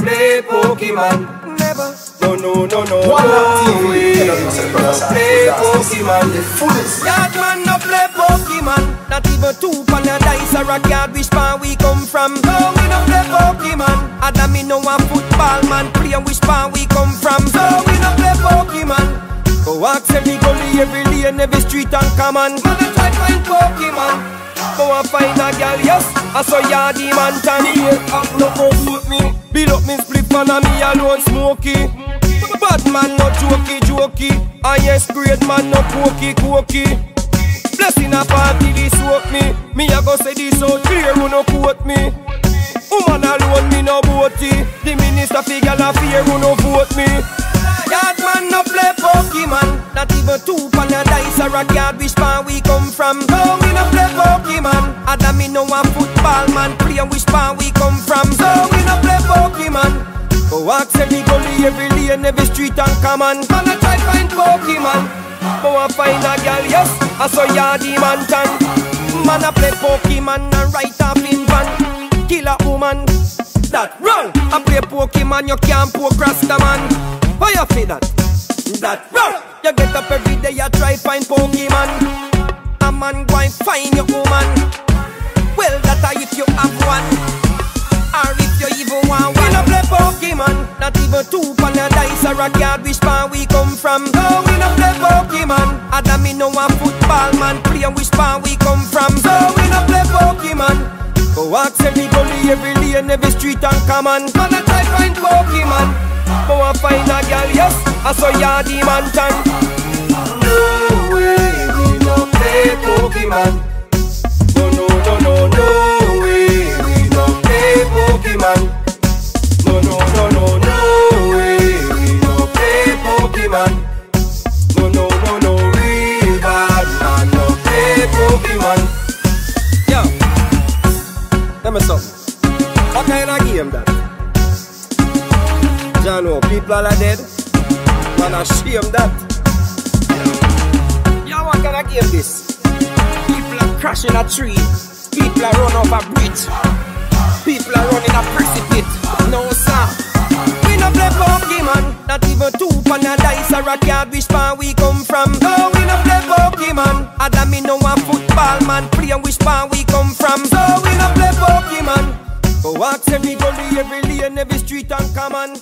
play Pokemon. Never. No, no, no, no. One no way. TV. Play Pokemon. The fullest. Yard man no play Pokemon. Not even two pan a dice or a card. Which pan we come from? No, we no play Pokemon. Other me no a football man. Play which pan we come from? So we no play Pokemon. Go ask every gully, every lane, every street and common. Man a try find Pokemon. Go and find a girl, yes. I saw Yardy man tan here. No vote me. Build up me split man and me alone smoky. Bad man no jokey. And yes, great man no cokey. Blessing a party this soak me. Me a go say this so clear who no quote me. Woman alone me no boaty. The minister figure a fear who no vote me. Yard man no play Pokemon. Not even two pan a dice or a card. Which pan we come from? No, we no play Pokemon. Other me no a football man. Play which pan we come from? So we no play Pokemon. Go ask every gully, every lane, every street and common. Man a try find Pokemon. Go and find a girl, yes. I saw Yardy man tan. Man a play Pokemon and right off in van. Kill a woman. That wrong. I play Pokemon, you can't poke Rasta man. Why you feel that? That wrong. You get up every day, you try find Pokemon. A man go and find your woman. Well, that if you have one, or if you even want one. We no play Pokemon. Not even two pan a dice or a card. Which pan we come from? No, we no play Pokemon. Other me no a football man. Play which pan we come from? So we no play Pokemon. Go ask every gully, every lane, every street and common. Man a try find Pokemon. Go and find a girl, yes. I saw Yardy man tan. No way, we no play Pokemon. No way, we no play Pokemon. No way, we no play Pokemon. No, real bad man no play Pokemon. Yo, let me something. What kind of game that? Jano, people are dead. Man, I shame that. Yeah, what kind of game this? People are crashing a tree. People are running off a bridge. People are running a precipice. No, sir. We no play Pokemon. Not even two pan a dice or a card. Which pan we come from? No, we no play Pokemon. Other me no a football man. Play which pan we come from? So we no play Pokemon. Go ask every gully, every lane, every street and common.